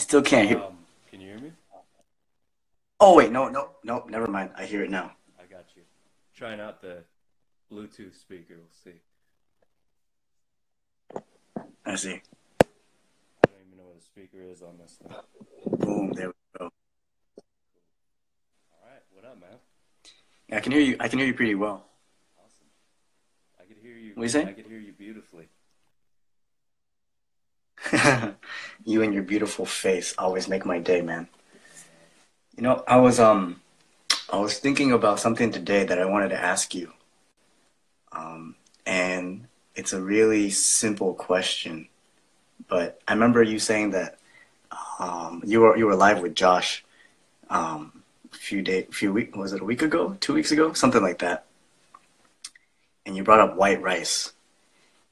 still can't hear. Can you hear me? Oh wait, no, no, no, never mind. I hear it now. I got you. Trying out the Bluetooth speaker. We'll see. I see. I don't even know what a speaker is on this thing. Boom, there we go. All right. What up, man? Yeah, I can hear you. I can hear you pretty well. Awesome. I could hear you. What you say? I could hear you beautifully. You and your beautiful face always make my day, man. Uh, You know, I was thinking about something today that I wanted to ask you. And it's a really simple question, but I remember you saying that you were live with Josh few week was it a week ago, 2 weeks ago, something like that, and you brought up white rice.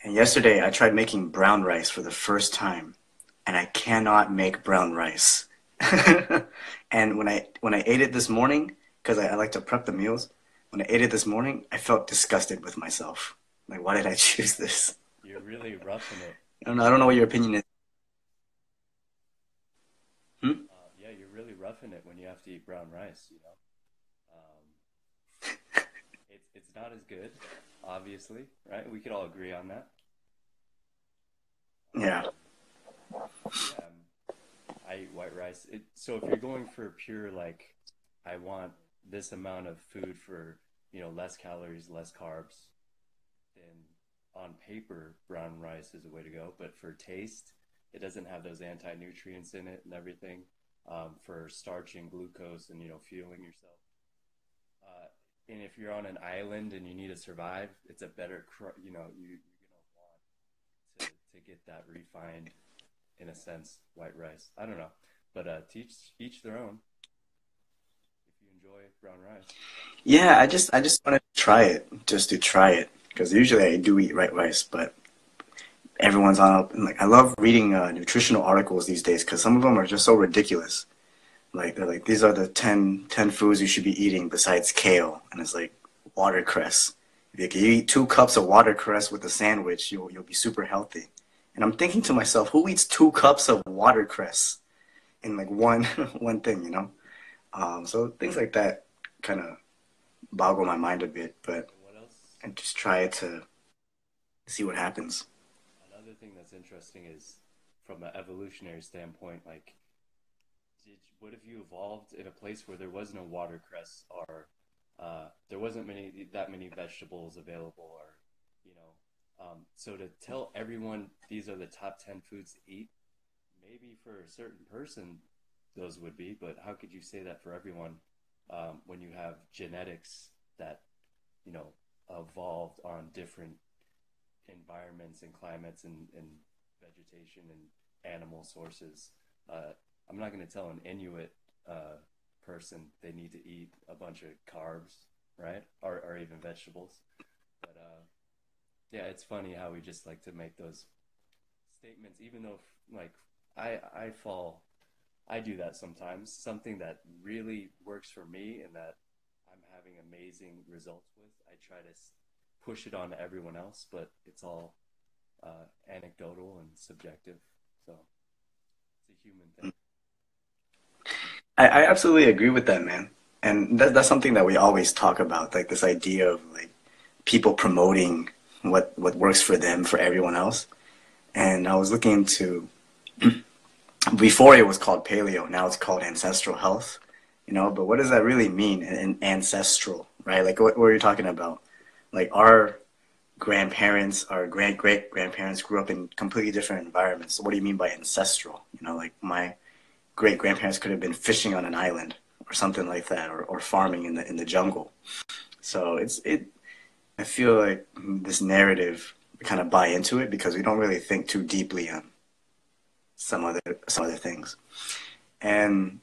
And yesterday I tried making brown rice for the first time, and I cannot make brown rice. And when I ate it this morning, because I like to prep the meals, when I ate it this morning, I felt disgusted with myself. Like, why did I choose this? you're really roughing it. I don't know what your opinion is. Hmm? Yeah, you're really roughing it when you have to eat brown rice. It's not as good, obviously, right? We could all agree on that. Yeah. Yeah, I eat white rice. So if you're going for pure like, I want this amount of food for less calories, less carbs, then on paper brown rice is a way to go. But for taste, it doesn't have those anti-nutrients in it and everything. For starch and glucose and fueling yourself. And if you're on an island and you need to survive, it's a better, you're gonna want to get that refined, in a sense, white rice. I don't know, but teach each their own. If you enjoy brown rice, Yeah, I just wanted to try it, just to try it, because usually I do eat white rice, but everyone's on up. And like, I love reading nutritional articles these days because some of them are just so ridiculous. Like they're like, these are the ten foods you should be eating besides kale, and it's like watercress. If you eat 2 cups of watercress with a sandwich, you'll be super healthy. And I'm thinking to myself, who eats 2 cups of watercress in like one one thing, you know? So things like that kind of boggle my mind a bit, but and what else? I just try it to see what happens. Another thing that's interesting is from an evolutionary standpoint, like, what if you evolved in a place where there was no watercress or there wasn't many vegetables available, or so to tell everyone these are the top 10 foods to eat, maybe for a certain person those would be, but how could you say that for everyone when you have genetics that you know evolved on different environments and climates and vegetation and animal sources? I'm not going to tell an Inuit person they need to eat a bunch of carbs, right? Or even vegetables. But yeah, it's funny how we just like to make those statements, even though like I fall, I do that sometimes. Something that really works for me and that I'm having amazing results with, I try to push it on to everyone else, but it's all anecdotal and subjective. So it's a human thing. I absolutely agree with that, man. And that's something that we always talk about, like this idea of like people promoting what works for them for everyone else. And I was looking into before it was called paleo, now it's called ancestral health, but what does that really mean in ancestral, right? Like what are you talking about? Like our grandparents, our great grandparents grew up in completely different environments. So what do you mean by ancestral? Like my great grandparents could have been fishing on an island or something like that, or farming in the jungle. So I feel like this narrative, we kind of buy into it because we don't really think too deeply on some other things. And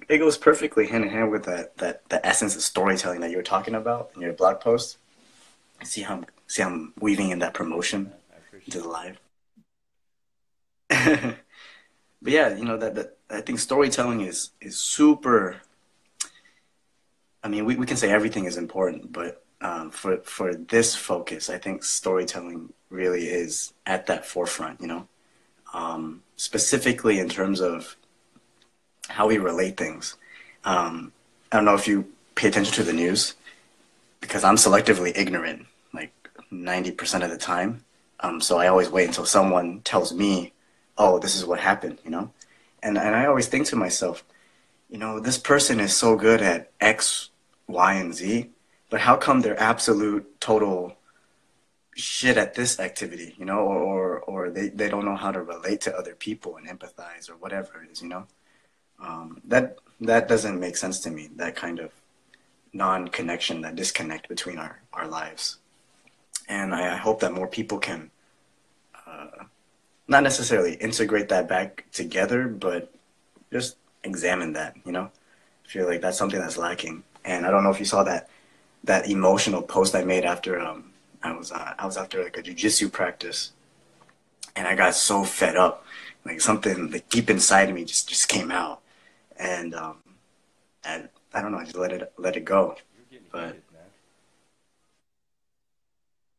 it goes perfectly hand in hand with that the essence of storytelling that you were talking about in your blog post. See how I'm weaving in that Thanks, promotion man. I into appreciate the it. live. But yeah, that I think storytelling is super. I mean, we can say everything is important, but for this focus, I think storytelling really is at that forefront. Specifically in terms of how we relate things. I don't know if you pay attention to the news because I'm selectively ignorant, like 90% of the time. So I always wait until someone tells me, "Oh, this is what happened," you know. And I always think to myself, you know, this person is so good at X, Y, and Z, but how come they're absolute total shit at this activity, you know, or they don't know how to relate to other people and empathize or whatever it is, you know. That doesn't make sense to me. That kind of non-connection, that disconnect between our lives. And I hope that more people can not necessarily integrate that back together, but just examine that, you know. I feel like that's something that's lacking. And I don't know if you saw that emotional post I made after I was after like a jujitsu practice, and I got so fed up, like something like deep inside of me just came out, and I don't know, I just let it go. You're getting But heated, man.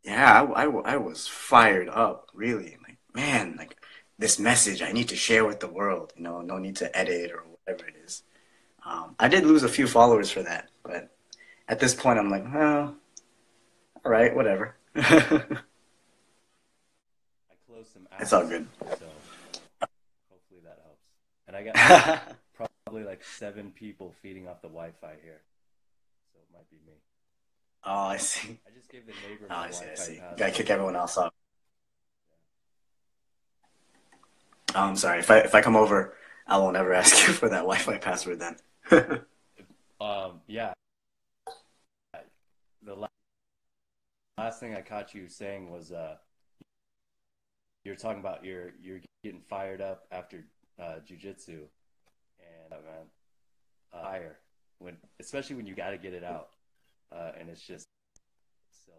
yeah, I was fired up, really. Like, man, like this message I need to share with the world, you know, no need to edit or whatever it is. I did lose a few followers for that, but at this point, I'm like, oh, all right, whatever. I closed some It's all apps, good. so hopefully that helps. And I got like probably like 7 people feeding off the Wi-Fi here, so it might be me. Oh, I see. I just gave the neighbor Oh, my I see. I Wi-Fi see. Gotta password. kick everyone else off. Yeah. Oh, I'm sorry. If I come over, I won't ever ask you for that Wi-Fi password then. Yeah. The last thing I caught you saying was you're talking about you're getting fired up after jujitsu, and man, higher when especially when you got to get it out, and it's just so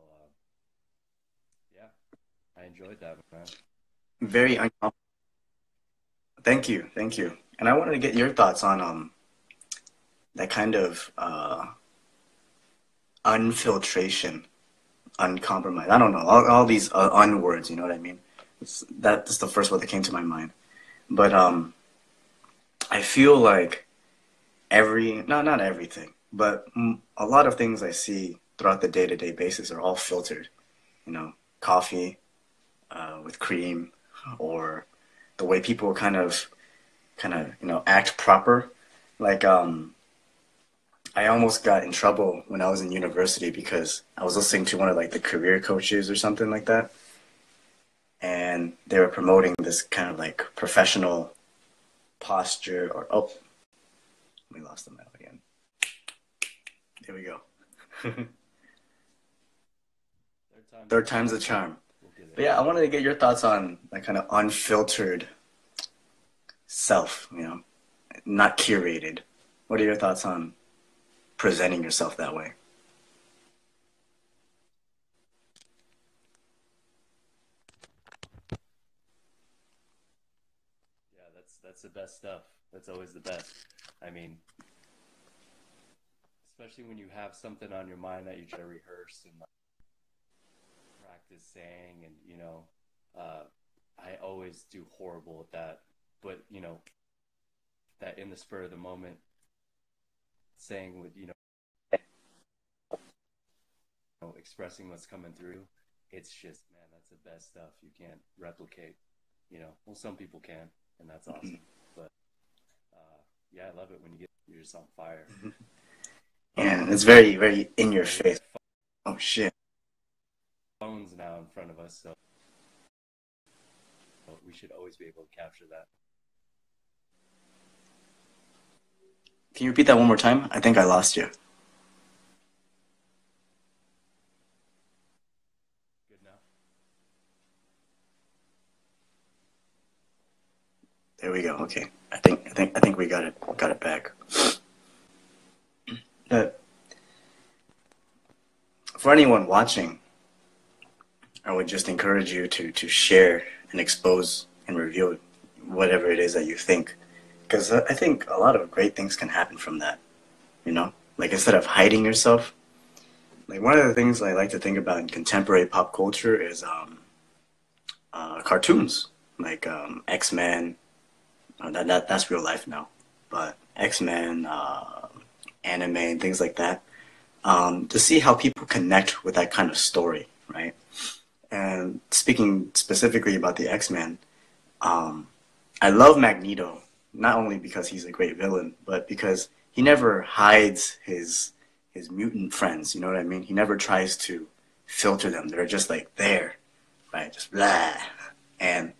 yeah, I enjoyed that, man. Very uncomfortable. Thank you, thank you. And I wanted to get your thoughts on that kind of unfiltration, uncompromised. I don't know all these unwords. You know what I mean? That's the first word that came to my mind. But I feel like not everything, but a lot of things I see throughout the day-to-day basis are all filtered. You know, coffee with cream, or the way people kind of act proper. Like I almost got in trouble when I was in university because I was listening to one of like the career coaches or something like that, and they were promoting this kind of like professional posture. Or oh, we lost the mail again. There we go. Third time's the Third time's the charm. charm. We'll get it. But yeah, I wanted to get your thoughts on that kind of unfiltered self. You know, not curated. What are your thoughts on presenting yourself that way? Yeah, that's the best stuff. That's always the best. I mean, especially when you have something on your mind that you try to rehearse and like, practice saying, and uh, I always do horrible at that. But that in the spur of the moment, saying with expressing what's coming through, it's just man, that's the best stuff. You can't replicate. Well, some people can, and that's awesome. But yeah, I love it when you're just on fire. And it's very, very in your We face. got Oh shit. phones now in front of us, so we should always be able to capture that. Can you repeat that one more time? I think I lost you. Good enough. There we go. Okay. I think we got it back. But for anyone watching, I would just encourage you to share and expose and reveal whatever it is that you think, because I think a lot of great things can happen from that. You know, like instead of hiding yourself, like one of the things I like to think about in contemporary pop culture is cartoons, like X-Men. That's real life now. but X-Men, anime, and things like that, to see how people connect with that kind of story, right? And speaking specifically about the X-Men, um, I love Magneto, not only because he's a great villain, but because he never hides his mutant friends. You know what I mean? He never tries to filter them. They're just like there, right? Just blah. And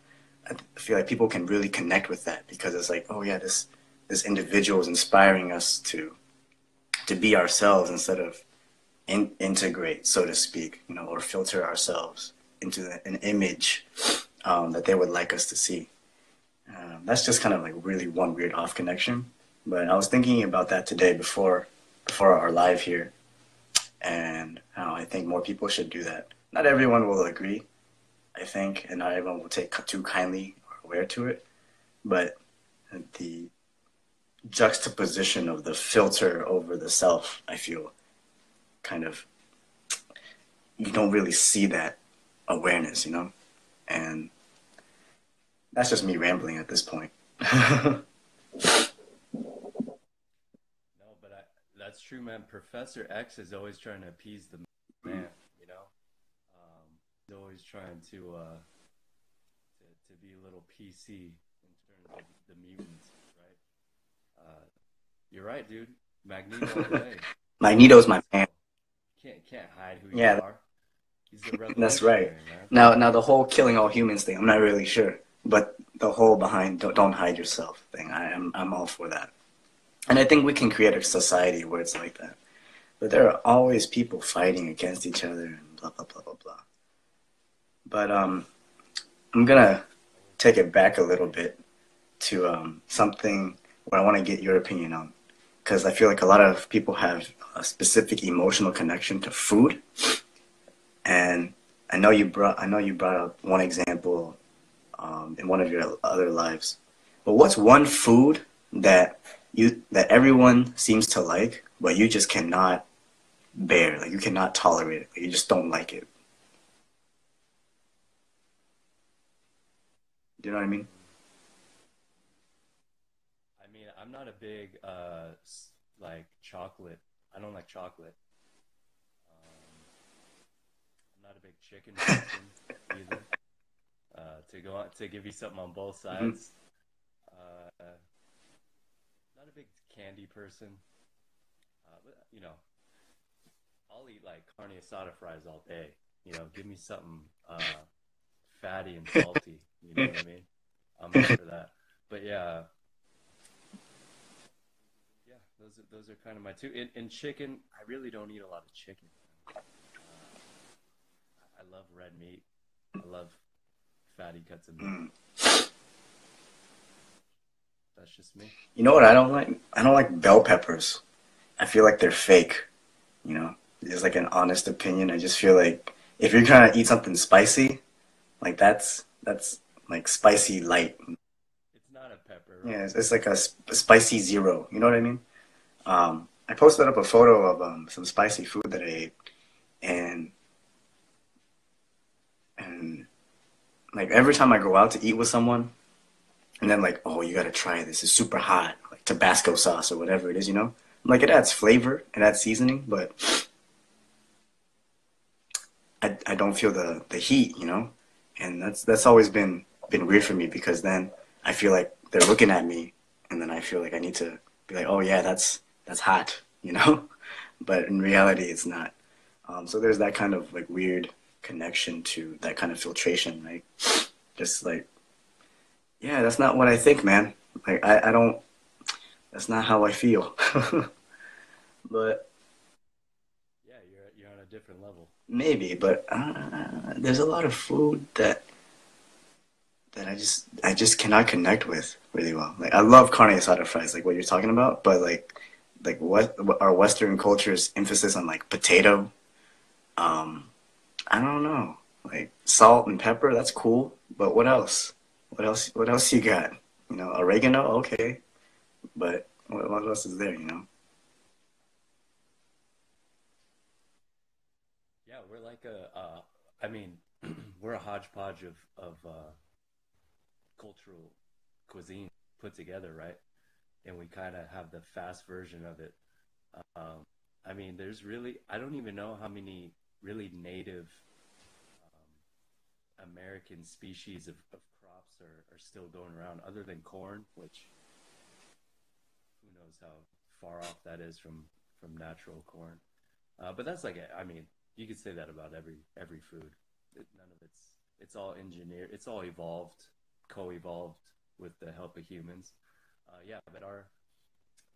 I feel like people can really connect with that because it's like, oh yeah, this individual is inspiring us to be ourselves instead of integrate, so to speak, you know, or filter ourselves into an image that they would like us to see. That's just kind of like really one weird off connection. But I was thinking about that today before our live here, and how I think more people should do that. Not everyone will agree, I think, and not everyone will take too kindly or aware to it. But the juxtaposition of the filter over the self, I feel, kind of you don't really see that awareness, you know, and that's just me rambling at this point. No, but that's true, man. Professor X is always trying to appease the man, you know? He's always trying to be a little PC in terms of the mutants, right? You're right, dude. Magneto all the way. Magneto's my man. So can't hide who you Yeah, are. He's the that's right. revolutionary, man. Now the whole killing all humans thing, I'm not really sure, but the whole behind don't hide yourself thing, I'm all for that. And I think we can create a society where it's like that. But there are always people fighting against each other and blah blah blah blah blah. But I'm gonna take it back a little bit to something where I want to get your opinion on, because I feel like a lot of people have a specific emotional connection to food, and I know you brought up one example in one of your other lives. But what's one food that everyone seems to like, but you just cannot bear, like you cannot tolerate it, like you just don't like it? Do you know what I mean? I mean, I'm not a big like chocolate. I don't like chocolate. Um, I'm not a big chicken person either. To go on to give you something on both Hmm. sides. Not a big candy person. But, you know, I'll eat like carne asada fries all day. You know, give me something fatty and salty. You know what I mean? I'm all for that. But yeah, yeah, those are kind of my two. In chicken, I really don't eat a lot of chicken. I love red meat. I love fatty cuts of meat. Mm. That's just me. You know what I don't like? I don't like bell peppers. I feel like they're fake. You know, just like an honest opinion. I just feel like if you're trying to eat something spicy, like that's like spicy light. It's not a pepper, Yeah, right? it's like a spicy zero. You know what I mean? I posted up a photo of some spicy food that I ate, and and like every time I go out to eat with someone, and then like, oh, you gotta try this. It's super hot, like Tabasco sauce or whatever it is. You know, like it adds flavor, it adds seasoning, but I don't feel the heat. You know, and that's always been weird for me because then I feel like they're looking at me, and then I feel like I need to be like, oh yeah, that's hot. You know, but in reality, it's not. So there's that kind of like weird connection to that kind of filtration, right? Just like, yeah, that's not what I think, man. Like, I don't, that's not how I feel. But Yeah, you're on a different level. maybe, but there's a lot of food that I just cannot connect with really well. Like, I love carne asada fries, like what you're talking about, but like what our Western culture's emphasis on like potato, um, I don't know. Like salt and pepper, that's cool, but what else? What else? What else you got? You know, oregano, okay, but what else is there? You know? Yeah, we're like I mean, we're a hodgepodge of cultural cuisine put together, right? and we kind of have the fast version of it. Um, I mean, there's really, I don't even know how many really native American species of crops are still going around other than corn, which who knows how far off that is from natural corn. But that's like, I mean, you could say that about every food. None of it's all engineered, it's all evolved, co-evolved with the help of humans. Yeah, but our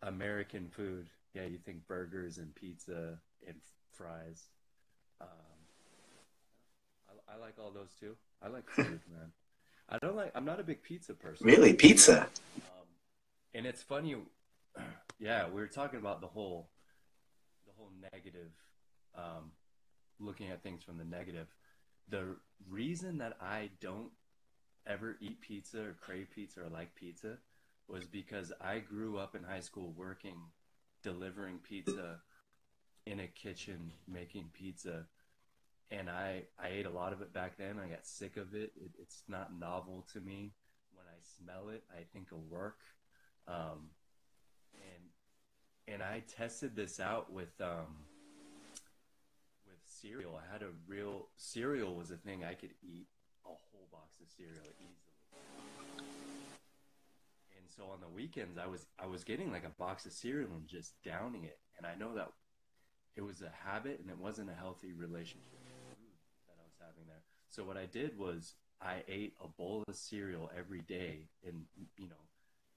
American food, yeah, you think burgers and pizza and fries. Um, I like all those too. I like food, man. I don't like. I'm not a big pizza person. Really, pizza? Um, and it's funny. Yeah, we were talking about the whole negative, um, looking at things from the negative. The reason that I don't ever eat pizza or crave pizza or like pizza was because I grew up in high school working, delivering pizza in a kitchen, making pizza, and I ate a lot of it back then. I got sick of it. It's not novel to me. When I smell it, I think of work. Um, and I tested this out with cereal. I had a real cereal was a thing I could eat a whole box of cereal easily. And so on the weekends, I was getting like a box of cereal and just downing it. And I know that it was a habit and it wasn't a healthy relationship with food that I was having there. So what I did was I ate a bowl of cereal every day and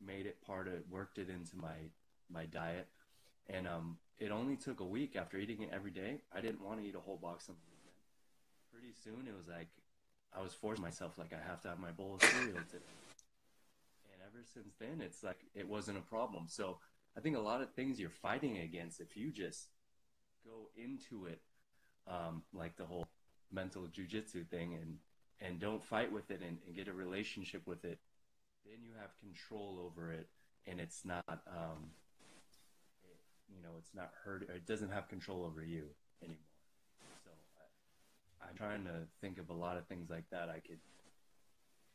made it part of worked it into my diet. And it only took a week after eating it every day. I didn't want to eat a whole box on the weekend. Pretty soon it was like I was forcing myself like I have to have my bowl of cereal today. And ever since then it's like it wasn't a problem. So I think a lot of things you're fighting against, if you just go into it, like the whole mental jujitsu thing, and don't fight with it and get a relationship with it, then you have control over it, and it's not it's not hurt, or it doesn't have control over you anymore. So I'm trying to think of a lot of things like that. I could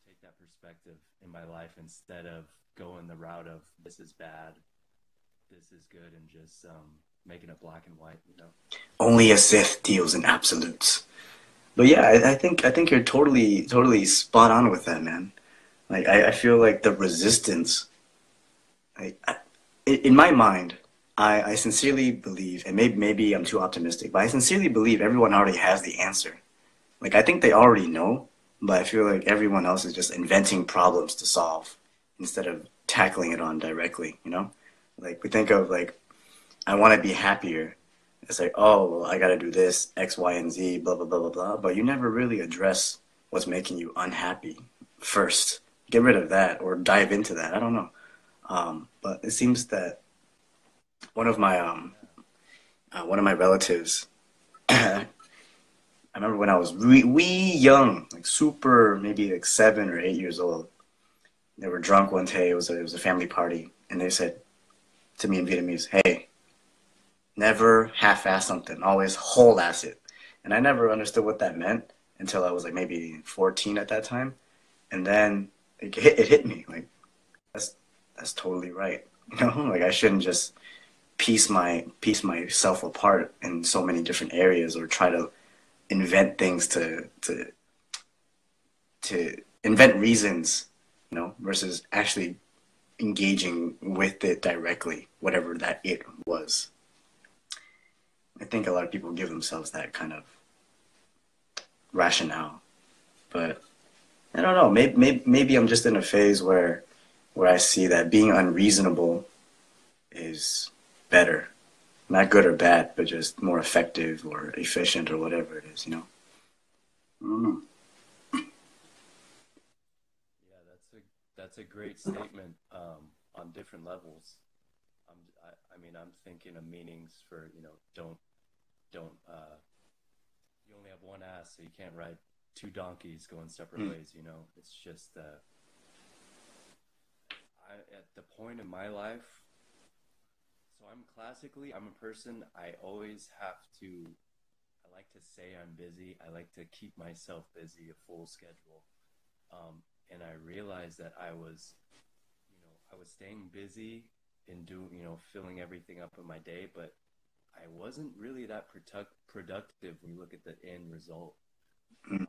take that perspective in my life instead of going the route of this is bad, this is good, and just making it black and white. Only a Sith deals in absolutes. But yeah, I think you're totally spot on with that, man. Like I feel like the resistance, like in my mind, I sincerely believe, and maybe I'm too optimistic, but I sincerely believe everyone already has the answer. Like I think they already know, but I feel like everyone else is just inventing problems to solve instead of tackling it on directly, you know? Like we think of like I want to be happier. It's like, oh, well, I got to do this, X, Y, and Z, blah, blah, blah, blah, blah. But you never really address what's making you unhappy first. Get rid of that or dive into that. I don't know. But it seems that one of my relatives, I remember when I was wee young, like super, maybe like 7 or 8 years old. They were drunk one day. It was a family party, and they said to me in Vietnamese, "Hey, never half-ass something, always whole-ass it." And I never understood what that meant until I was like maybe 14 at that time. And then it hit me like that's totally right. Like I shouldn't just piece myself apart in so many different areas or try to invent things to invent reasons, versus actually engaging with it directly, whatever that it was. I think a lot of people give themselves that kind of rationale, but I don't know. Maybe I'm just in a phase where I see that being unreasonable is better, not good or bad, but just more effective or efficient or whatever it is. I don't know. Yeah, that's a great statement on different levels. I mean, I'm thinking of meanings for don't you only have one ass, so you can't ride two donkeys going separate Mm. ways. It's just I at the point in my life. So I'm a person. I always have to. I like to say I'm busy. I like to keep myself busy, a full schedule. And I realized that I was staying busy in doing, filling everything up in my day, but I wasn't really that productive when you look at the end result. Mm.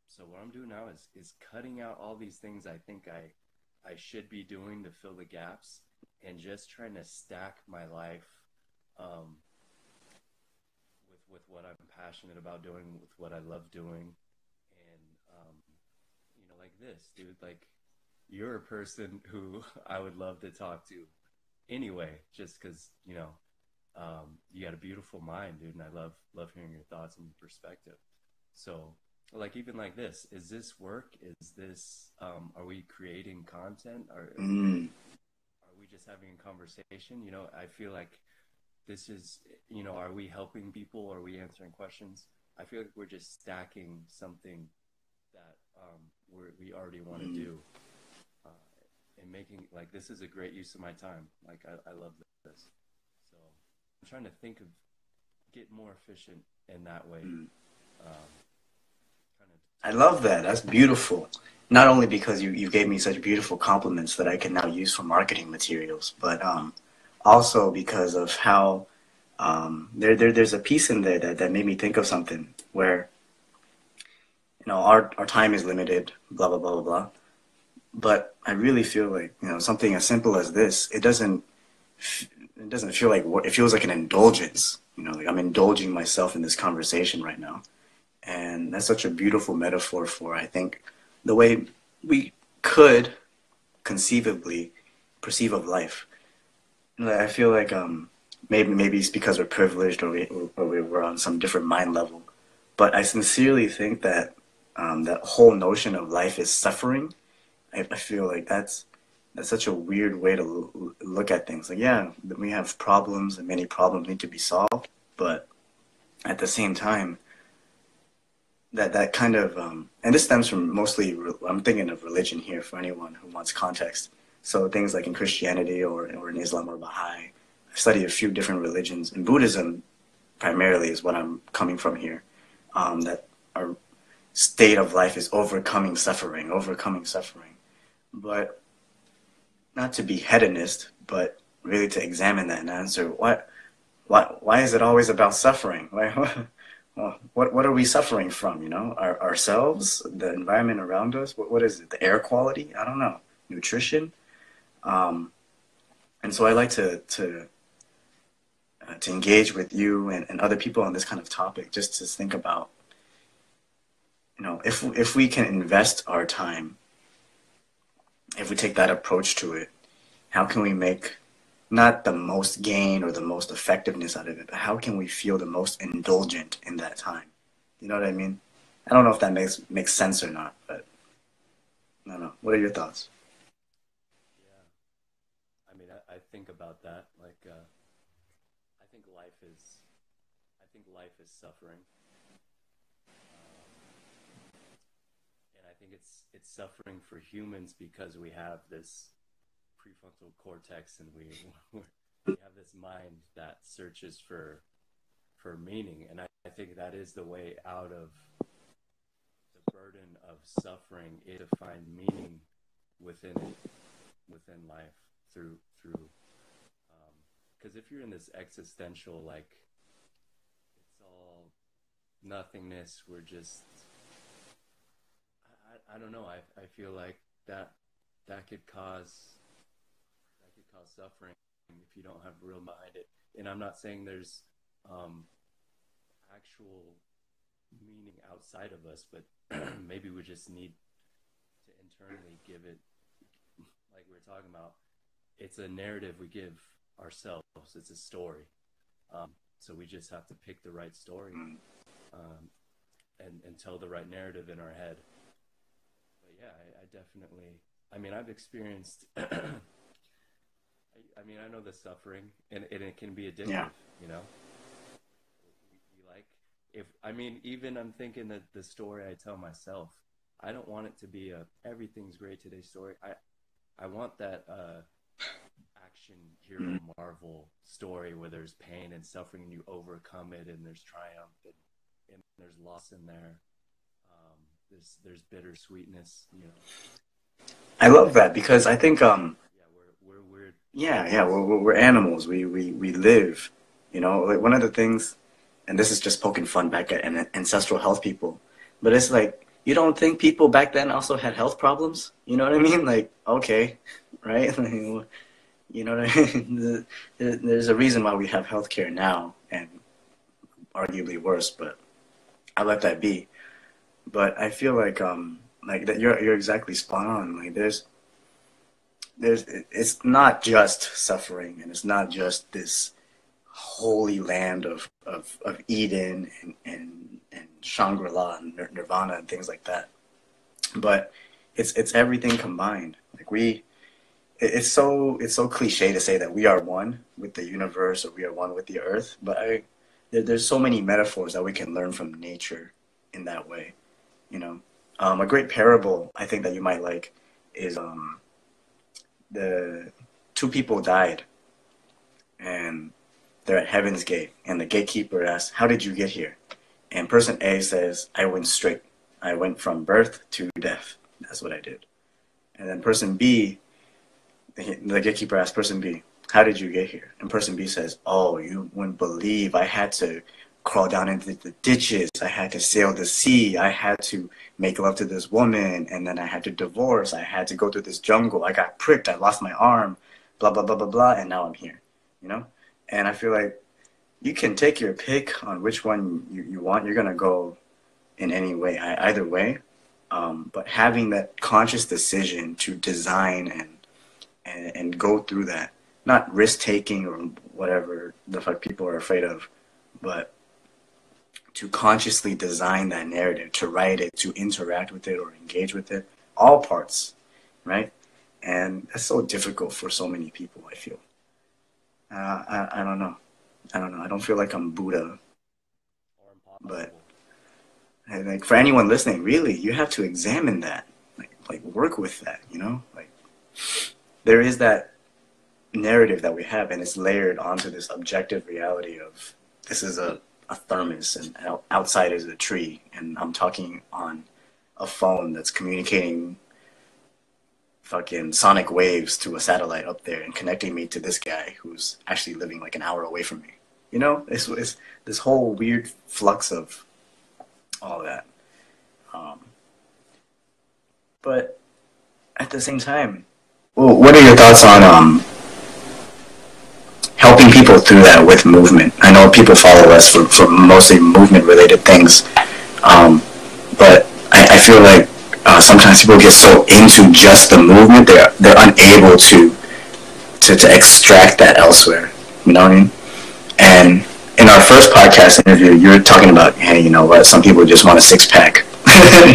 So what I'm doing now is cutting out all these things I think I should be doing to fill the gaps, and just trying to stack my life um, with what I'm passionate about doing, with what I love doing, and like this, dude. Like, you're a person who I would love to talk to anyway, just because you got a beautiful mind, dude, and I love hearing your thoughts and perspective. So, like, even like this, is this work? Is this are we creating content? Mm. Are we just having a conversation? I feel like this is, are we helping people? Are we answering questions? I feel like we're just stacking something that we already want to Mm. do, uh, and making, like, this is a great use of my time. Like, I love this. So I'm trying to think of get more efficient in that way. Mm. Um, kind of I love that. That's beautiful. Not only because you gave me such beautiful compliments that I can now use for marketing materials, but also because of how there's a piece in there that made me think of something where our time is limited, blah blah blah blah blah. But I really feel like something as simple as this, it doesn't feel like work. It feels like an indulgence. Like I'm indulging myself in this conversation right now. And that's such a beautiful metaphor for, I think, the way we could conceivably perceive of life. Like, I feel like maybe it's because we're privileged, or we're on some different mind level. But I sincerely think that that whole notion of life is suffering. I feel like that's such a weird way to look at things. Like, yeah, we have problems, and many problems need to be solved, but at the same time, that kind of and this stems from mostly, I'm thinking of religion here for anyone who wants context. So things like in Christianity, or in Islam or Baha'i. I've studied a few different religions, and Buddhism primarily is what I'm coming from here. That our state of life is overcoming suffering. But not to be hedonist, but really to examine that and answer why is it always about suffering? Why, well, what are we suffering from? Ourselves, the environment around us. What is it? The air quality? I don't know. Nutrition. Um, and so I like to engage with you and other people on this kind of topic, just to think about, if we can invest our time, if we take that approach to it, how can we make not the most gain or the most effectiveness out of it, but how can we feel the most indulgent in that time? You know what I mean? I don't know if that makes sense or not, but I don't know. What are your thoughts? Yeah. I mean, I think about that. Like, I think life is, I think life is suffering, and I think it's suffering for humans because we have this prefrontal cortex, and we have this mind that searches for meaning, and I think that is the way out of the burden of suffering, is to find meaning within it, within life, through because if you're in this existential, like, it's all nothingness, we're just, I don't know, I feel like that could cause suffering if you don't have real behind it. And I'm not saying there's actual meaning outside of us, but maybe we just need to internally give it, like we were talking about, it's a narrative we give ourselves. It's a story. So we just have to pick the right story, Mm. and tell the right narrative in our head. But yeah, I definitely, I mean, I've experienced, I mean, I know the suffering, and it can be Yeah. addictive, you know? You like, if, I mean, even I'm thinking that the story I tell myself, I don't want it to be a everything's great today story. I want that action hero Mm. Marvel story where there's pain and suffering and you overcome it, and there's triumph, and there's loss in there. There's bittersweetness, you know. I love that because I think Yeah, we're weird. Yeah, yeah, we're animals. We live, you know. Like one of the things, and this is just poking fun back at ancestral health people, but it's like you don't think people back then also had health problems? You know what I mean? Like, okay, right? Like, you know what I mean? There's a reason why we have healthcare now, and arguably worse, but I let that be. But I feel like that you're exactly spot on. Like there's it's not just suffering, and it's not just this holy land of Eden and Shangri-La and Nirvana and things like that. But it's everything combined. Like it's so cliche to say that we are one with the universe or we are one with the earth, but there's so many metaphors that we can learn from nature in that way. You know, a great parable I think that you might like is the two people died and they're at Heaven's Gate, and the gatekeeper asks, "How did you get here?" And person A says, "I went straight. I went from birth to death. That's what I did." And then person B, the gatekeeper asks person B, "How did you get here?" And person B says, "Oh, you wouldn't believe. I had to crawl down into the ditches. I had to sail the sea. I had to make love to this woman, and then I had to divorce. I had to go through this jungle. I got pricked. I lost my arm. Blah blah blah blah blah. And now I'm here." You know. And I feel like you can take your pick on which one you want. You're gonna go in any way, either way. But having that conscious decision to design and go through that, not risk taking or whatever the fuck people are afraid of, but to consciously design that narrative, to write it, to interact with it or engage with it, all parts, right? And that's so difficult for so many people, I feel. I don't know. I don't know. I don't feel like I'm Buddha, Or but impossible. like for anyone listening, really, you have to examine that, like work with that. You know, like there is that narrative that we have, and it's layered onto this objective reality of this is a thermos, and outside is a tree, and I'm talking on a phone that's communicating fucking sonic waves to a satellite up there and connecting me to this guy who's actually living like an hour away from me. You know, it's this whole weird flux of all that. Um, but at the same time, well, what are your thoughts on helping people through that with movement? I know people follow us for mostly movement related things, but I feel like sometimes people get so into just the movement they're unable to extract that elsewhere. You know what I mean? And in our first podcast interview, you were talking about, hey, you know what? Some people just want a six pack.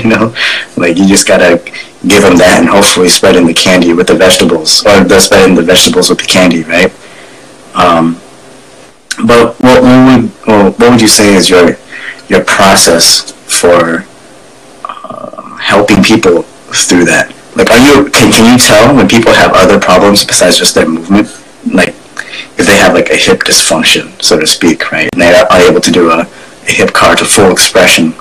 You know, like you just gotta give them that and hopefully spread in the candy with the vegetables, or the spread in the vegetables with the candy, right? Um, but what would you say is your process for helping people through that? Like, can you tell when people have other problems besides just their movement? Like, if they have like a hip dysfunction, so to speak, right? And they are unable to do a hip car to full expression.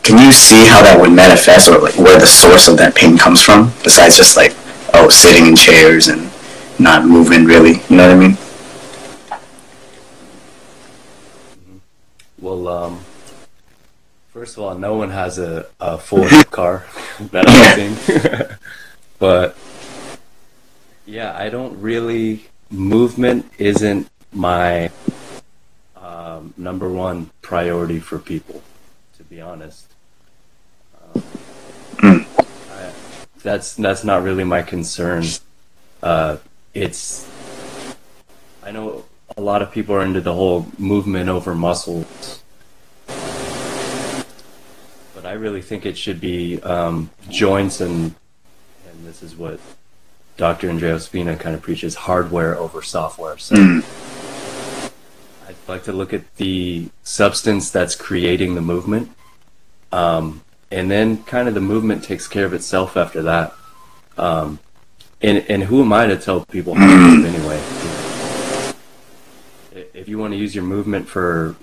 Can you see how that would manifest, or like where the source of that pain comes from, besides just like, oh, sitting in chairs and not moving really? You know what I mean? Hmm. Well, first of all, no one has a full hip car that I've Yeah. seen. But yeah, I don't really, movement isn't my number one priority for people, to be honest. Um, Mm. I, that's not really my concern. Uh, it's I know a lot of people are into the whole movement over muscles, but I really think it should be joints and this is what Dr. Andrea Spina kind of preaches: hardware over software. So Mm. I'd like to look at the substance that's creating the movement, and then kind of the movement takes care of itself after that. Um, and who am I to tell people how to move Mm. anyway? If you want to use your movement for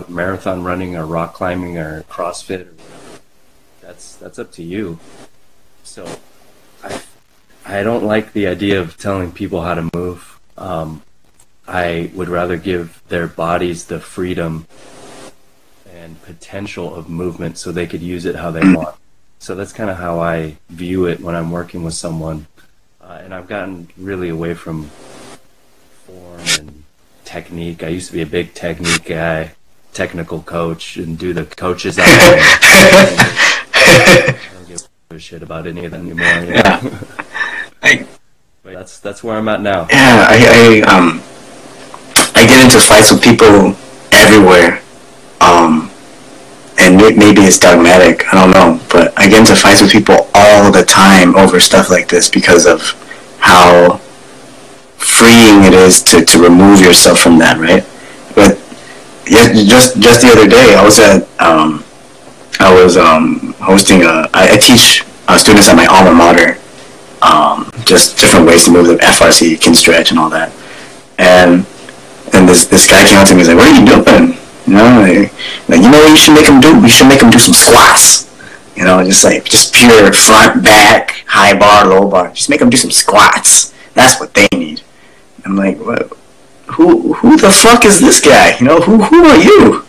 marathon running or rock climbing or CrossFit or whatever, that's up to you. So I I don't like the idea of telling people how to move. I would rather give their bodies the freedom and potential of movement so they could use it how they want. So that's kind of how I view it when I'm working with someone. And I've gotten really away from form and technique. I used to be a big technique guy, technical coach, and do the coaches out there. I don't give a shit about any of that anymore. You know? But that's where I'm at now. Yeah, I get into fights with people everywhere. And maybe it's dogmatic, I don't know, but I get into fights with people all the time over stuff like this because of how freeing it is to remove yourself from that, right? But yeah, just the other day, I was hosting I teach students at my alma mater, just different ways to move the FRC, kin stretch, and all that. And this guy came up to me and was like, "What are you doing? You know, like you know what you should make him do? You should make him do some squats. You know, just pure front, back, high bar, low bar. Just make him do some squats. That's what they need." I'm like, "What? Who the fuck is this guy? You know, who are you?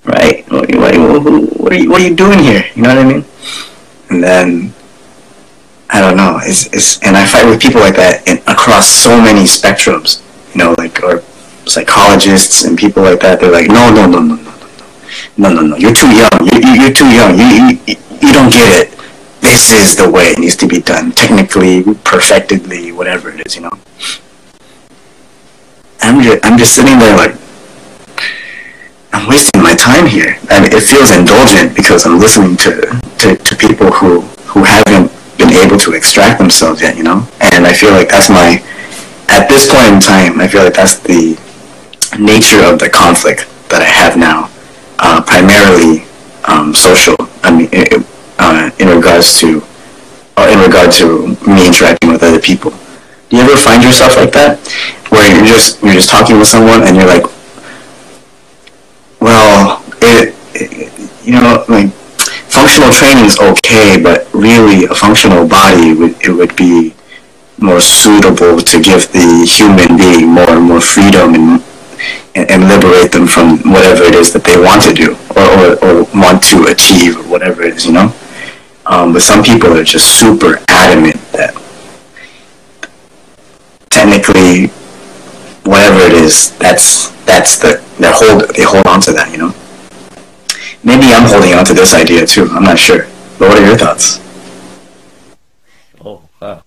Right? What are you doing here? You know what I mean?" And then I don't know. And I fight with people like that across so many spectrums. You know, like or psychologists and people like that. They're like, no. You're too young. You're too young. You don't get it. This is the way it needs to be done, technically, perfectedly, whatever it is. You know. I'm just sitting there like, I'm wasting my time here. I mean, it feels indulgent because I'm listening to people who haven't been able to extract themselves yet, you know? And I feel like at this point in time, I feel like that's the nature of the conflict that I have now, primarily social. I mean, in regard to me interacting with other people. Do you ever find yourself like that, where you're just talking with someone and you're like, well, you know, like functional training is okay, but really a functional body would be more suitable to give the human being more and more freedom and liberate them from whatever it is that they want to do or want to achieve or whatever it is, you know. But some people are just super adamant that technically whatever it is, they hold on to that, you know. Maybe I'm holding on to this idea too. I'm not sure. But what are your thoughts? Oh, wow.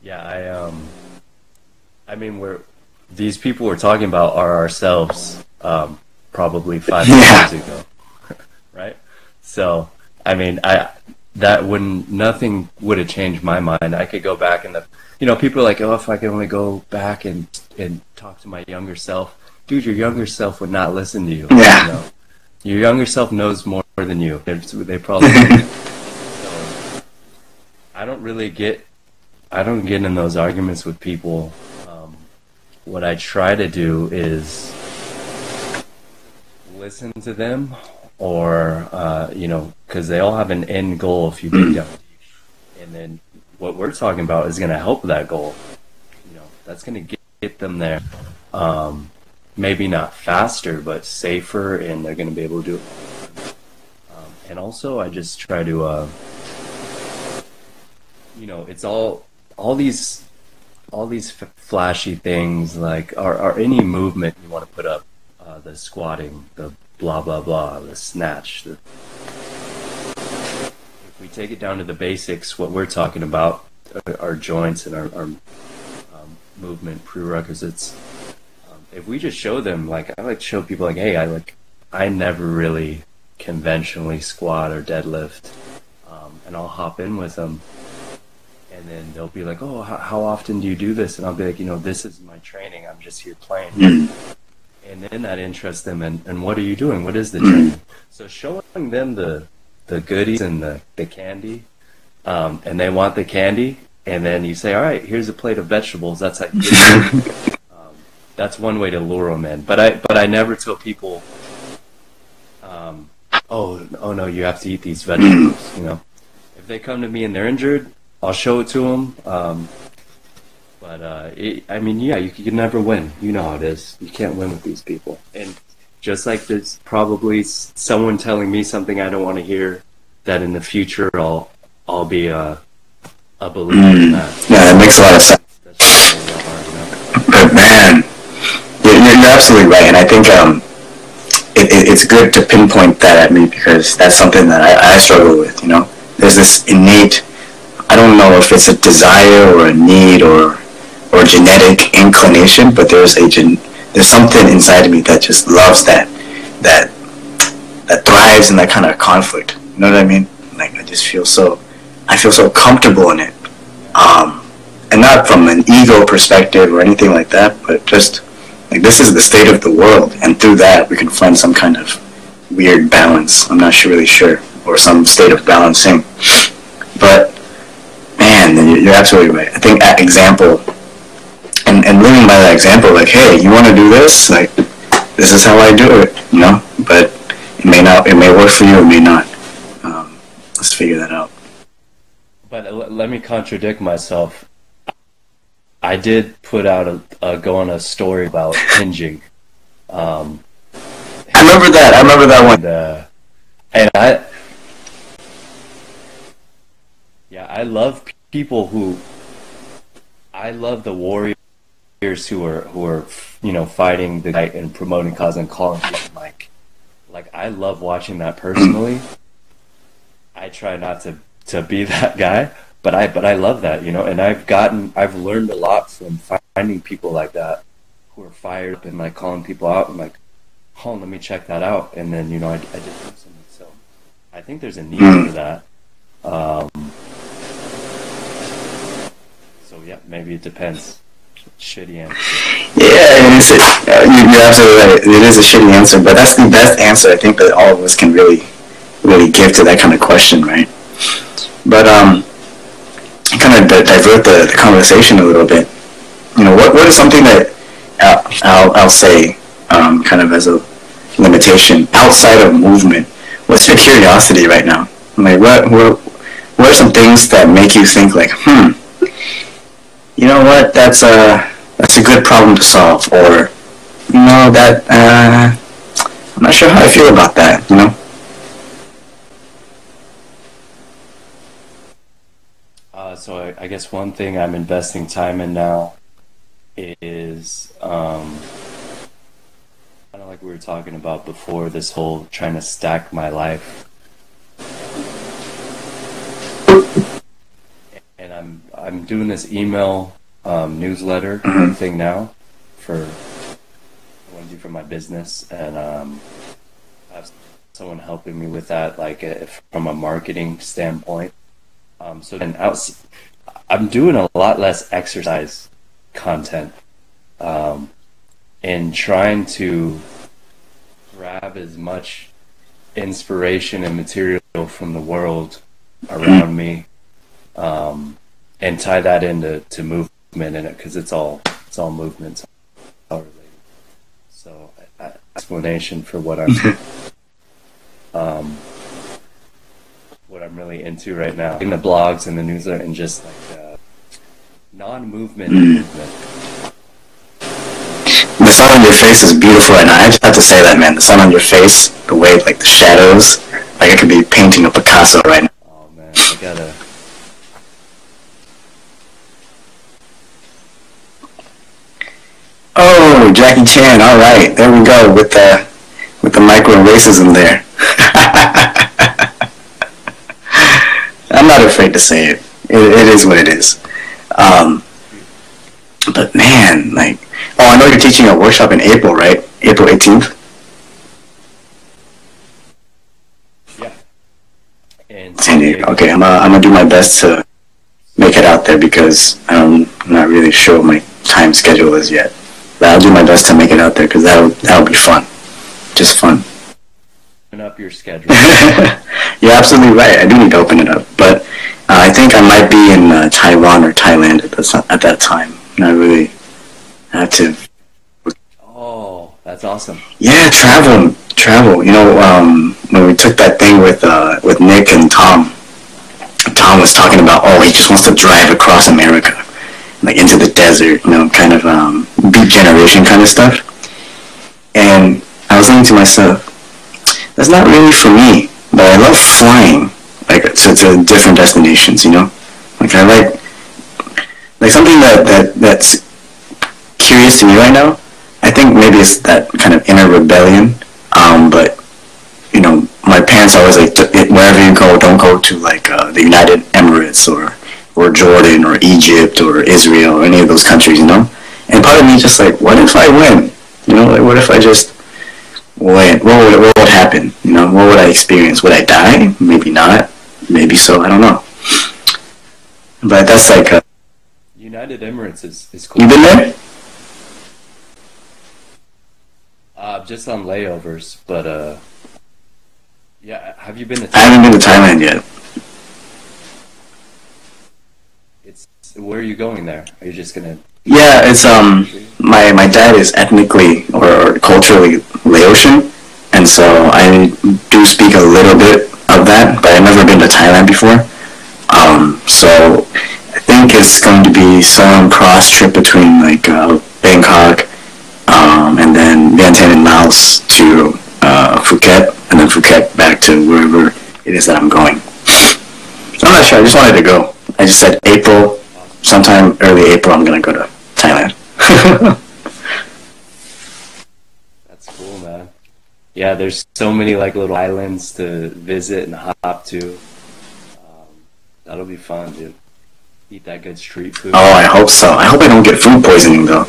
Yeah, I mean, these people we're talking about are ourselves, probably 5 years ago, right? So, I mean, nothing would have changed my mind. I could go back and people are like, oh, if I could only go back and talk to my younger self. Dude, your younger self would not listen to you. Yeah. You know? Your younger self knows more than you. They probably do. So, I don't get in those arguments with people. What I try to do is listen to them or, because they all have an end goal if you dig down deep. And then what we're talking about is going to help that goal. You know, that's going to get them there. Maybe not faster, but safer, and they're going to be able to do it. And also, I just try to, it's all these flashy things, like, are any movement you want to put up, the squatting, the blah, blah, blah, the snatch. If we take it down to the basics, what we're talking about, our joints and our movement prerequisites, if we just show them, like, I like to show people, like, hey, I never really conventionally squat or deadlift, and I'll hop in with them, and then they'll be like, oh, how often do you do this? And I'll be like, this is my training, I'm just here playing. And then that interests them, and what are you doing? What is the training? So showing them the goodies and the candy, and they want the candy, and then you say, all right, here's a plate of vegetables, that's how you get it. That's one way to lure them in. But I never tell people, oh no, you have to eat these vegetables. You know, if they come to me and they're injured, I'll show it to them. I mean, yeah, you can never win. You know how it is. You can't win with these people. And just like there's probably someone telling me something I don't want to hear, that in the future I'll be a believer in that. Yeah, that makes a lot of sense. That's just who we are, you know? But man, you're absolutely right, and I think it's good to pinpoint that at me because that's something that I struggle with. You know, there's this innate, I don't know if it's a desire or a need or genetic inclination, but there's something inside of me that just loves that thrives in that kind of conflict. You know what I mean? Like I feel so comfortable in it, and not from an ego perspective or anything like that, but just like this is the state of the world, and through that we can find some kind of weird balance. I'm not really sure, or some state of balancing. But man, you're absolutely right. I think that example, and living by that example, like, hey, you want to do this? Like, this is how I do it, you know. But it may not. It may work for you. It may not. Let's figure that out. But let me contradict myself. I did put out go on a story about hinging. I remember that. I remember that one. And I love people who. I love the warriors who are you know, fighting the fight and promoting cause and calling people like I love watching that personally. I try not to be that guy, but I love that, you know, and I've learned a lot from finding people like that who are fired up and like calling people out and like, oh, let me check that out, and then, you know, I did something. So I think there's a need for that. So yeah, maybe it depends. Shitty answer. Yeah, you're absolutely right. It is a shitty answer, but that's the best answer I think that all of us can really give to that kind of question, right? But kind of divert the conversation a little bit. You know, what is something that I'll say kind of as a limitation outside of movement? What's your curiosity right now? Like, what are some things that make you think like, you know what, that's a good problem to solve, or you know that I'm not sure how I feel about that, you know? So I guess one thing I'm investing time in now is kind of like we were talking about before, this whole trying to stack my life. And I'm doing this email newsletter thing now for I want to do for my business, and I have someone helping me with that, like from a marketing standpoint. So then I'm doing a lot less exercise content, and trying to grab as much inspiration and material from the world around me, and tie that into movement in it, because it's all movement, it's all related. So explanation for what I'm really into right now in the blogs and the newsletter, and just like non-movement movement. The sun on your face is beautiful right now. I just have to say that, man. The sun on your face, the way, like the shadows, like I could be painting a Picasso right now. Oh man, I gotta. Oh, Jackie Chan. All right, there we go with the micro racism there. I'm not afraid to say it. It is what it is. But man, like, oh, I know you're teaching a workshop in April, right? April 18th. Yeah. And San Diego. Okay, I'm gonna do my best to make it out there because I'm not really sure what my time schedule is yet. But I'll do my best to make it out there because that'll be fun. Just fun. Open up your schedule. You're absolutely right. I do need to open it up, but I think I might be in Taiwan or Thailand at that time. And I really had to. Oh, that's awesome. Yeah, travel. You know, when we took that thing with Nick and Tom everyone was talking about, oh, he just wants to drive across America, like into the desert, kind of Beat Generation kind of stuff. And I was thinking to myself, that's not really for me, but I love flying, like to different destinations. Like I like something that's curious to me right now. I think maybe it's that kind of inner rebellion. But my parents always like, wherever you go, don't go to like the United Emirates or Jordan or Egypt or Israel or any of those countries. And part of me just like, what if I win? Like what if I just win? What would happen? What would I experience? Would I die? Maybe not. Maybe so. I don't know. But that's like United Emirates is cool. You been there? Just on layovers, but yeah. Have you been to Thailand? I haven't been to Thailand yet. Where are you going there? Are you just gonna? Yeah, it's my dad is ethnically or culturally Laotian, and so I do speak a little bit of that, but I've never been to Thailand before. So I think it's going to be some cross trip between like Bangkok, and then Vientiane and Laos to Phuket, and then Phuket back to wherever it is that I'm going. So I'm not sure. I just wanted to go. I just said April, sometime early April, I'm gonna go to Thailand. That's cool, man. Yeah, there's so many like little islands to visit and hop to. That'll be fun, dude. Eat that good street food. Oh, I hope so. I hope I don't get food poisoning though.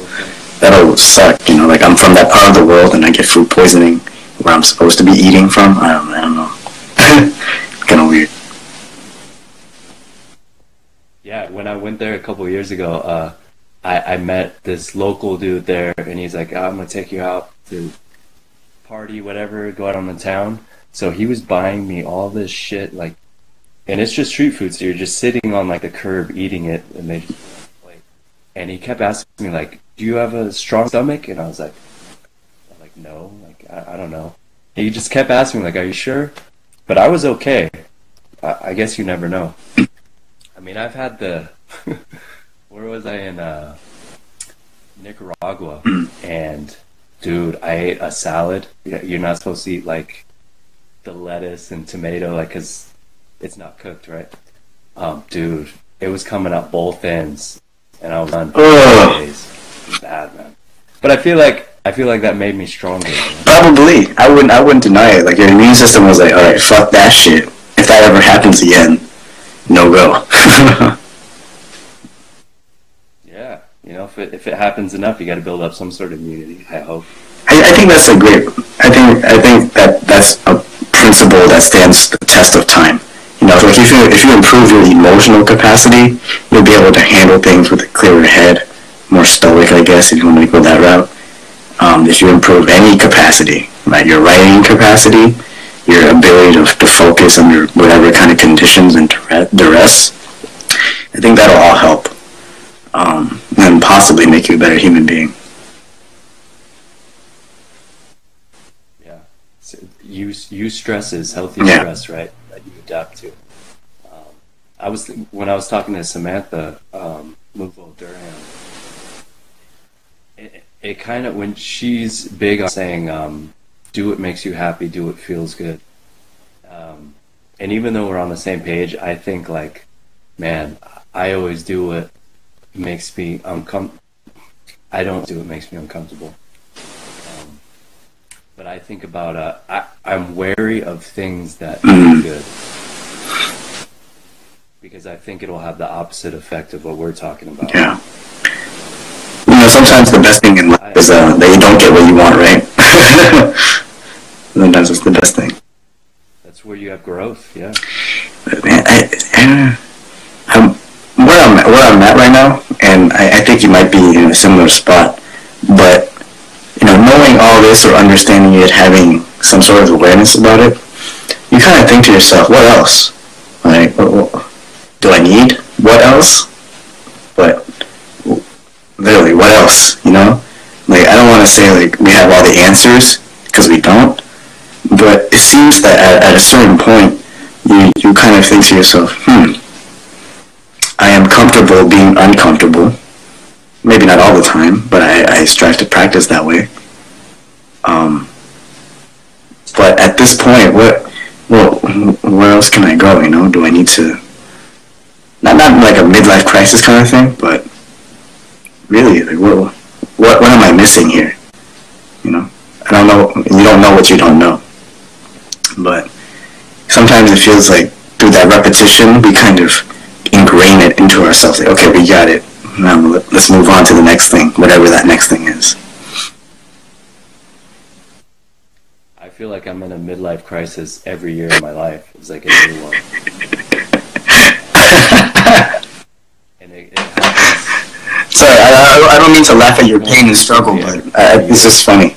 That'll suck. Like I'm from that part of the world and I get food poisoning where I'm supposed to be eating from. I don't know. Kind of weird. Yeah, when I went there a couple of years ago, I met this local dude there, and he's like, I'm gonna take you out to party, whatever, go out on the town. So he was buying me all this shit, like, and it's just street food, so you're just sitting on like the curb eating it, and they just like, and he kept asking me like, do you have a strong stomach? And I was like, no, like I don't know. He just kept asking me like, are you sure? But I was okay. I guess you never know. I mean, I've had where was I in Nicaragua, and dude, I ate a salad. You're not supposed to eat like the lettuce and tomato, like, cause it's not cooked, right? Dude, it was coming out both ends, and I was on 4 days. Bad, man. But I feel like that made me stronger. Probably. I wouldn't deny it. Like your immune system was like, all right, fuck that shit. If that ever happens again, no go. Yeah, if it happens enough, you got to build up some sort of immunity. I hope. I think that's a great. I think that's a principle that stands the test of time. Like if you improve your emotional capacity, you'll be able to handle things with a clearer head, more stoic, I guess, if you want to go that route. If you improve any capacity, like your writing capacity, your ability to focus under whatever kind of conditions and duress, I think that'll all help, and possibly make you a better human being. Yeah, so use stress is healthy stress, right? That you adapt to. When I was talking to Samantha Mufo Durham, it kind of, when she's big on saying, do what makes you happy, do what feels good. And even though we're on the same page, I think like, man, I always do what makes me uncomfortable. I don't do what makes me uncomfortable. But I think about, I'm wary of things that feel good. Because I think it'll have the opposite effect of what we're talking about. Yeah. Sometimes the best thing in life is that you don't get what you want, right? Sometimes it's the best thing. That's where you have growth, yeah. But man, I'm where I'm at right now, and I think you might be in a similar spot. But knowing all this or understanding it, having some sort of awareness about it, you kind of think to yourself, what else? Like, do I need what else? But literally, what else? Like, I don't want to say like we have all the answers, because we don't. But it seems that at a certain point, you kind of think to yourself, I am comfortable being uncomfortable. Maybe not all the time, but I strive to practice that way. Um, but at this point, well, where else can I go? You know, do I need to not like a midlife crisis kind of thing, but really, like, what am I missing here? You know, I don't know. You don't know what you don't know, but sometimes it feels like through that repetition, we kind of ingrain it into ourselves. Like, okay, we got it. Now let's move on to the next thing, whatever that next thing is. I feel like I'm in a midlife crisis every year of my life. It's like a new one. And it happens. Sorry, I don't mean to laugh at your pain and struggle, but it's just funny.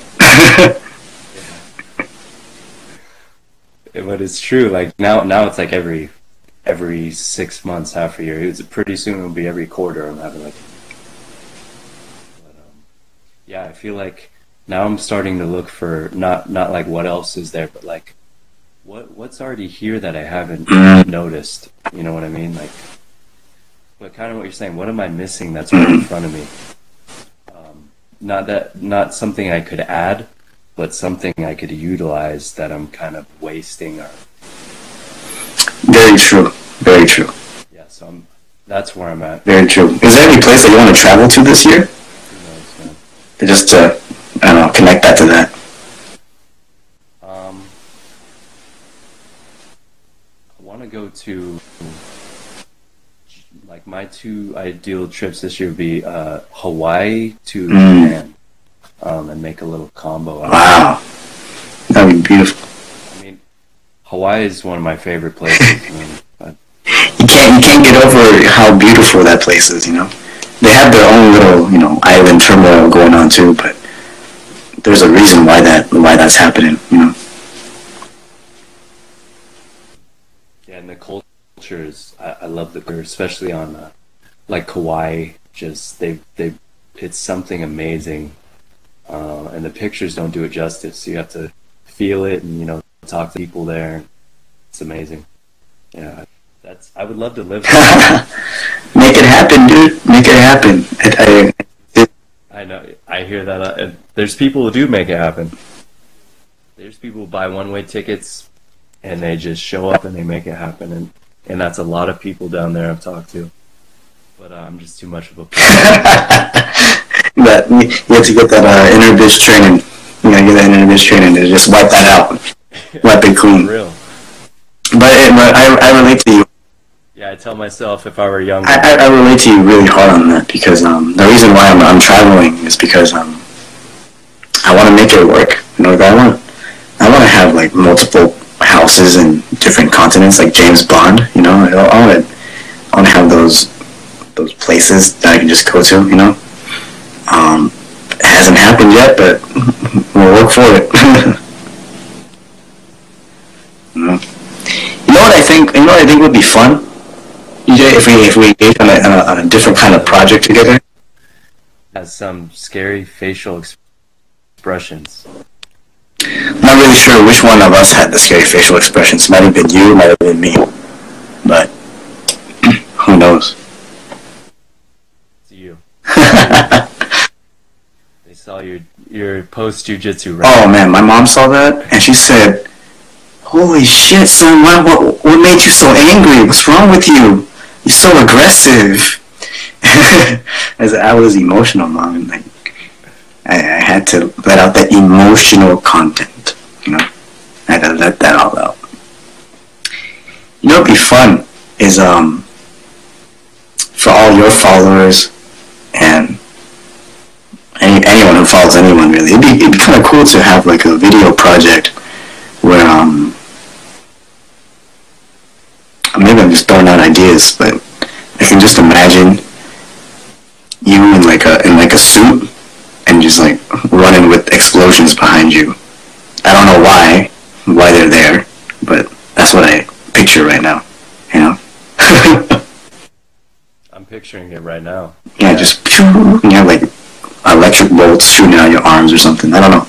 But it's true. Like now it's like every 6 months, half a year. It's pretty soon it'll be every quarter. I'm having like, but, yeah. I feel like now I'm starting to look for not like what else is there, but like what's already here that I haven't noticed. You know what I mean? Like, what kind of what you're saying? What am I missing that's right in front of me? Not something I could add, but something I could utilize that I'm kind of wasting. Or Very true. Very true. yeah, so that's where I'm at. Very true. Is there any place that you want to travel to this year? Who knows, man? Just to, I don't know, connect that to that. I want to go to, like, my two ideal trips this year would be Hawaii to Japan, and make a little combo out of it. Wow. That would be beautiful. I mean, Hawaii is one of my favorite places. I mean, You can't get over how beautiful that place is, you know? They have their own little, you know, island turmoil going on too, but there's a reason why that's happening, you know? yeah, and the cultures, I love the culture, especially on like Kauai. Just it's something amazing, and the pictures don't do it justice. You have to feel it, and talk to people there. It's amazing. Yeah, I would love to live there. Make it happen, dude. Make it happen. I know. I hear that. And there's people who do make it happen. There's people who buy one-way tickets, and they just show up and they make it happen. And that's a lot of people down there I've talked to. But I'm just too much of a But you have to get that inner bitch training. You gotta get that inner bitch training to just wipe that out. Wipe it clean. For real. But I relate to you. Yeah, I tell myself if I were younger. I relate to you really hard on that because the reason why I'm traveling is because I want to make it work. You know, I want to have like multiple houses in different continents, like James Bond. You know, I want to have those places that I can just go to. You know, it hasn't happened yet, but we'll work for it. You know? You know what I think? You know what I think would be fun, EJ, if we engage on a different kind of project together. Has some scary facial expressions. I'm not really sure which one of us had the scary facial expressions. Might have been you, might have been me, but who knows? It's you. They saw your post jujitsu, right? Oh man, my mom saw that and she said, "Holy shit, son! What made you so angry? What's wrong with you? You're so aggressive." As I was emotional, mom, and like I had to let out that emotional content. You know, I had to let that all out. You know, what'd be fun is for all your followers and anyone who follows anyone really. It'd be kind of cool to have like a video project where maybe I'm just throwing out ideas, but I can just imagine you in like a suit and just like running with explosions behind you. I don't know why they're there, but that's what I picture right now. You know. I'm picturing it right now. Yeah, just you have like electric bolts shooting out your arms or something. I don't know.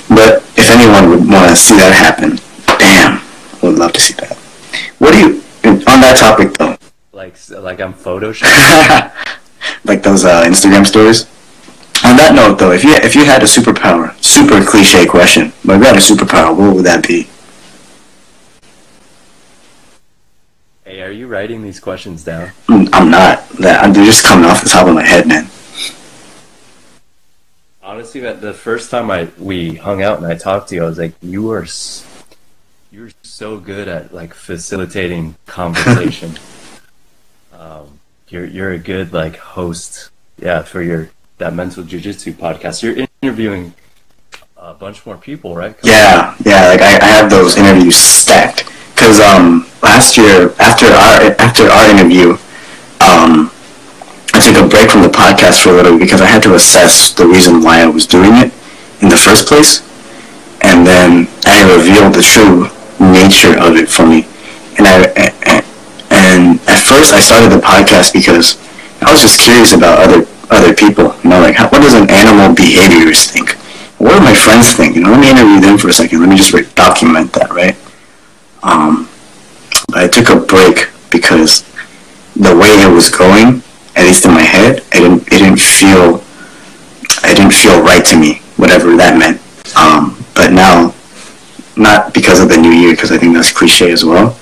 But if anyone would want to see that happen, damn, I would love to see that. What do you, on that topic though? like I'm photoshopping. Like those Instagram stories. On that note, though, if you had a superpower, super cliche question, but if you had a superpower, what would that be? Hey, are you writing these questions down? I'm not. They're just coming off the top of my head, man. Honestly, the first time we hung out and I talked to you, I was like, you're so good at like facilitating conversation. You're a good like host, yeah, for that mental jiu-jitsu podcast. You're interviewing a bunch more people, right? Yeah. Like I have those interviews stacked. Cause last year after our interview, I took a break from the podcast for a little because I had to assess the reason why I was doing it in the first place, and then I revealed the true nature of it for me. And at first I started the podcast because I was just curious about other people. You know, like what does an animal behaviors think? What do my friends think? You know, let me interview them for a second. Let me just document that, right? I took a break because the way it was going, at least in my head, it didn't feel right to me, whatever that meant. But now, not because of the new year, because I think that's cliche as well,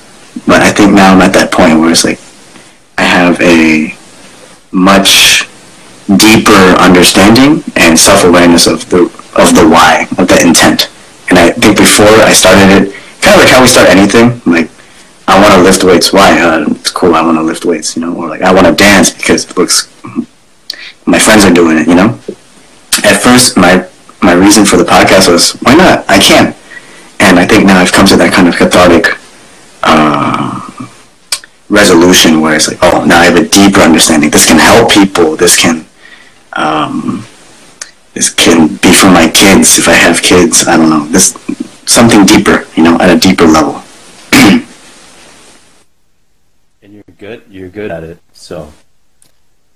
but I think now I'm at that point where it's like I have a much deeper understanding and self-awareness of the why, of the intent. And I think before I started it, kind of like how we start anything, like I want to lift weights. Why? It's cool. I want to lift weights, you know, or like I want to dance because it looks, my friends are doing it, you know. At first, my reason for the podcast was, why not? I can. And I think now I've come to that kind of cathartic resolution where it's like, oh, now I have a deeper understanding. This can help people. This can be for my kids if I have kids. I don't know. This something deeper, you know, at a deeper level. And you're good at it, so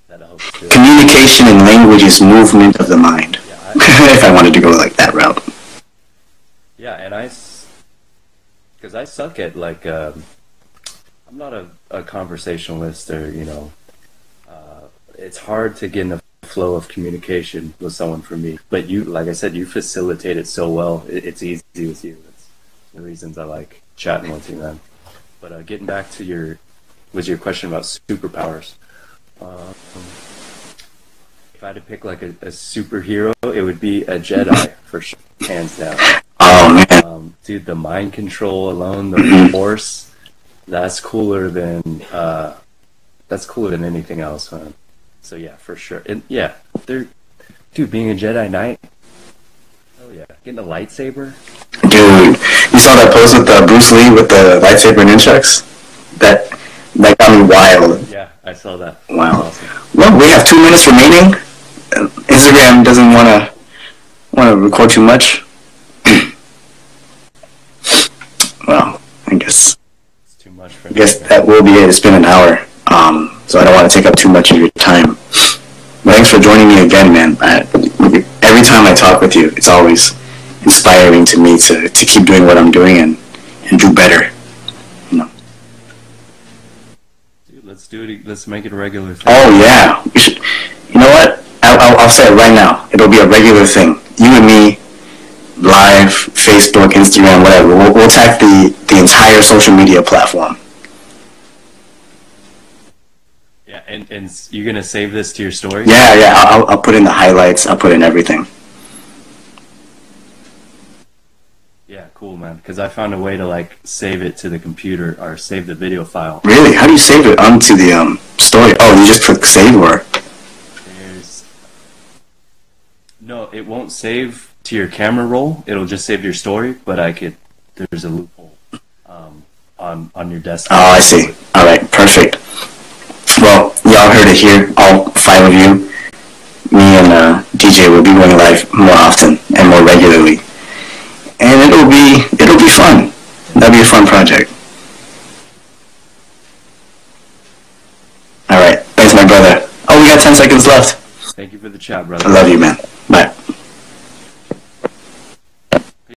that helps too. Communication and language is movement of the mind. Yeah, if I wanted to go like that route. Yeah, and because I suck at like, I'm not a conversationalist, or you know, it's hard to get in the flow of communication with someone for me. But you, like I said, you facilitate it so well. It's easy with you. That's the reasons I like chatting with you, man. But getting back to your question about superpowers. If I had to pick like a superhero, it would be a Jedi for sure, hands down. Oh man, dude, the mind control alone, the Force, that's cooler than anything else, man. So yeah, for sure. And yeah, dude, being a Jedi Knight. Oh yeah, getting a lightsaber. Dude, you saw that post with Bruce Lee with the lightsaber nunchucks? That got me wild. Yeah, I saw that. Wow. Awesome. Well, we have 2 minutes remaining. Instagram doesn't want to record too much. Well, I guess. It's too much for me. I guess that will be it. It's been an hour. So I don't want to take up too much of your time. But thanks for joining me again, man. Every time I talk with you, it's always inspiring to me to keep doing what I'm doing and do better. You know. Dude, let's do it. Let's make it a regular thing. Oh yeah, we should. You know what? I'll say it right now. It'll be a regular thing. You and me, live, Facebook, Instagram, whatever. We'll attack the entire social media platform. Yeah, and you're gonna save this to your story? Yeah. I'll put in the highlights. I'll put in everything. Yeah, cool, man. Because I found a way to like save it to the computer or save the video file. Really? How do you save it onto the story? Oh, you just click save or? No, it won't save to your camera roll. It'll just save your story. But there's a loophole on your desktop. Oh, I see. All right, perfect. Well, y'all heard it here, all 5 of you. Me and DJ will be going live more often and more regularly, and it'll be fun. That'll be a fun project. All right, thanks, my brother. Oh, we got 10 seconds left. Thank you for the chat, brother. I love you, man.